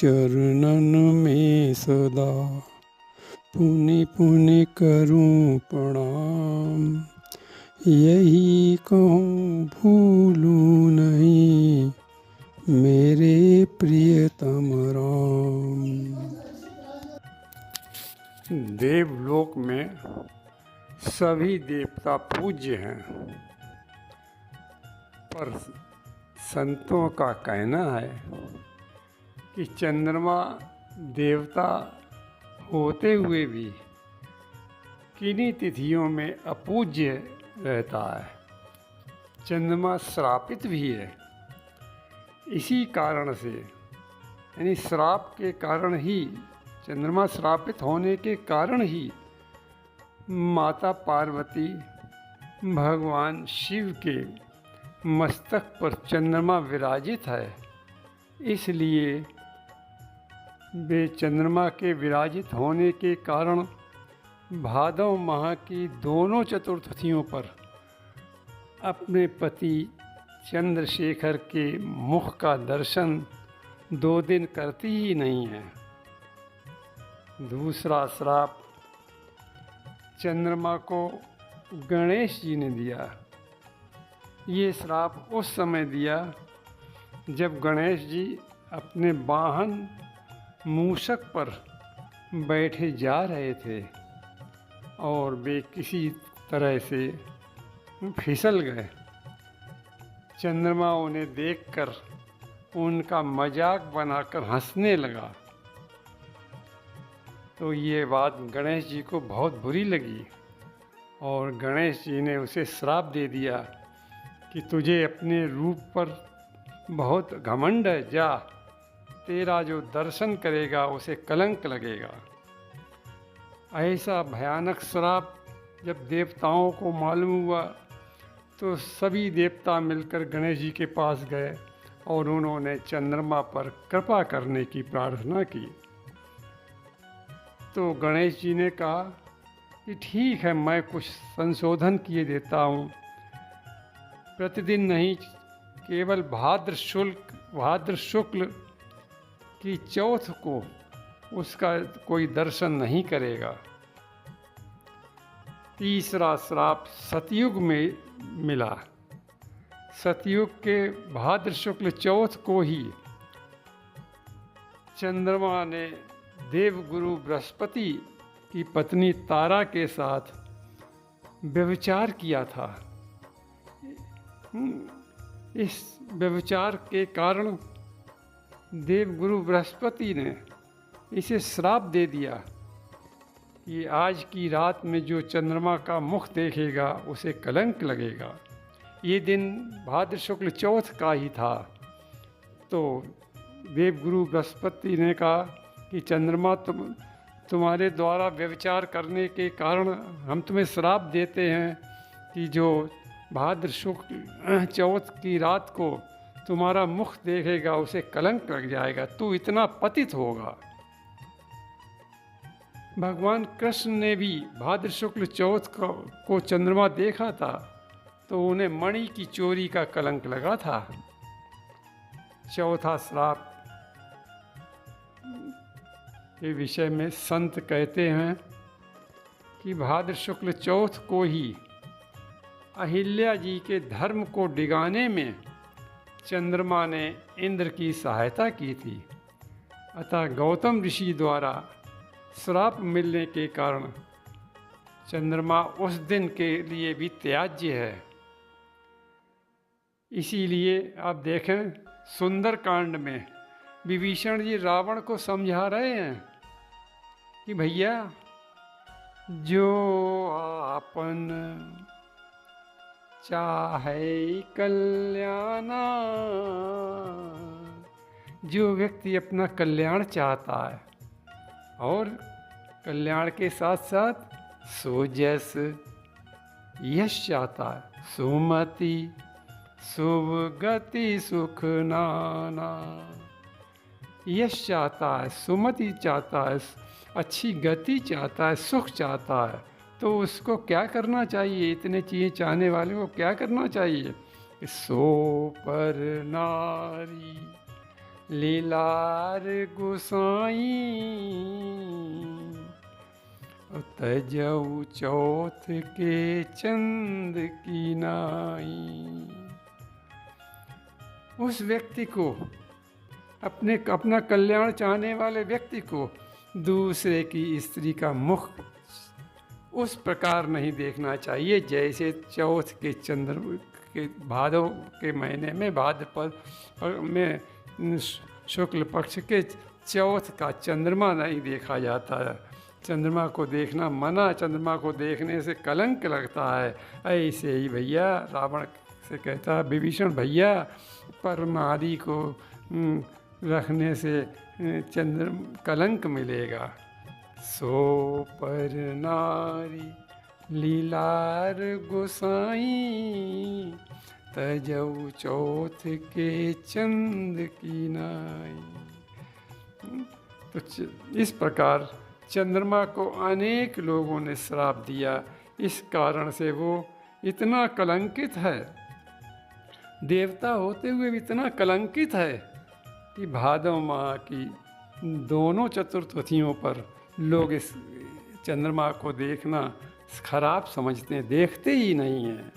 चरणन में सदा पुनि पुनि करूं प्रणाम। यही कहूँ भूलूं नहीं मेरे प्रियतम राम। देवलोक में सभी देवता पूज्य हैं, पर संतों का कहना है कि चंद्रमा देवता होते हुए भी किन्हीं तिथियों में अपूज्य रहता है। चंद्रमा श्रापित भी है। इसी कारण से यानी श्राप के कारण ही, चंद्रमा श्रापित होने के कारण ही माता पार्वती भगवान शिव के मस्तक पर चंद्रमा विराजित है। इसलिए वे चंद्रमा के विराजित होने के कारण भादव माह की दोनों चतुर्थियों पर अपने पति चंद्रशेखर के मुख का दर्शन 2 दिन करती ही नहीं है। दूसरा श्राप चंद्रमा को गणेश जी ने दिया। ये श्राप उस समय दिया जब गणेश जी अपने वाहन मूषक पर बैठे जा रहे थे और वे किसी तरह से फिसल गए। चंद्रमा उन्हें देखकर उनका मजाक बनाकर हंसने लगा, तो ये बात गणेश जी को बहुत बुरी लगी और गणेश जी ने उसे श्राप दे दिया कि तुझे अपने रूप पर बहुत घमंड है, जा, तेरा जो दर्शन करेगा उसे कलंक लगेगा। ऐसा भयानक श्राप जब देवताओं को मालूम हुआ तो सभी देवता मिलकर गणेश जी के पास गए और उन्होंने चंद्रमा पर कृपा करने की प्रार्थना की। तो गणेश जी ने कहा कि ठीक है, मैं कुछ संशोधन किए देता हूँ। प्रतिदिन नहीं, केवल भाद्र शुक्ल की चौथ को उसका कोई दर्शन नहीं करेगा। तीसरा श्राप सतयुग में मिला। सतयुग के भाद्र शुक्ल चौथ को ही चंद्रमा ने देवगुरु बृहस्पति की पत्नी तारा के साथ व्यभिचार किया था। इस व्यभिचार के कारण देवगुरु बृहस्पति ने इसे श्राप दे दिया कि आज की रात में जो चंद्रमा का मुख देखेगा उसे कलंक लगेगा। ये दिन भाद्र शुक्ल चौथ का ही था। तो देवगुरु बृहस्पति ने कहा कि चंद्रमा तुम्हारे द्वारा व्यभिचार करने के कारण हम तुम्हें श्राप देते हैं कि जो भाद्र शुक्ल चौथ की रात को तुम्हारा मुख देखेगा उसे कलंक लग जाएगा, तू इतना पतित होगा। भगवान कृष्ण ने भी भाद्र शुक्ल चौथ को चंद्रमा देखा था तो उन्हें मणि की चोरी का कलंक लगा था। चौथा श्राप के विषय में संत कहते हैं कि भाद्र शुक्ल चौथ को ही अहिल्या जी के धर्म को डिगाने में चंद्रमा ने इंद्र की सहायता की थी। अतः गौतम ऋषि द्वारा श्राप मिलने के कारण चंद्रमा उस दिन के लिए भी त्याज्य है। इसीलिए आप देखें सुंदर कांड में विभीषण जी रावण को समझा रहे हैं कि भैया जो आपन चाहे कल्याणा, जो व्यक्ति अपना कल्याण चाहता है और कल्याण के साथ साथ सुजस यश चाहता है, सुमति शुभ गति सुख नाना, यश चाहता है, सुमति चाहता है, अच्छी गति चाहता है, सुख चाहता है, तो उसको क्या करना चाहिए? इतने चीज़ें चाहने वाले को क्या करना चाहिए? सो पर नारी लीलार गोसाई तजऊ चौथ के चंद की नाई। उस व्यक्ति को, अपना कल्याण चाहने वाले व्यक्ति को दूसरे की स्त्री का मुख उस प्रकार नहीं देखना चाहिए जैसे चौथ के चंद्र के भादव के महीने में भाद्रपद में शुक्ल पक्ष के चौथ का चंद्रमा नहीं देखा जाता है। चंद्रमा को देखना मना, चंद्रमा को देखने से कलंक लगता है। ऐसे ही भैया रावण से कहता है विभीषण भैया, पर नारी को रखने से चंद्र कलंक मिलेगा। सो पर नारी लीलार गोसाई तजऊ चौथ के चंद की नाई। तो इस प्रकार चंद्रमा को अनेक लोगों ने श्राप दिया। इस कारण से वो इतना कलंकित है, देवता होते हुए भी इतना कलंकित है कि भादव माह की दोनों चतुर्थियों पर लोग इस चंद्रमा को देखना खराब समझते हैं, देखते ही नहीं हैं।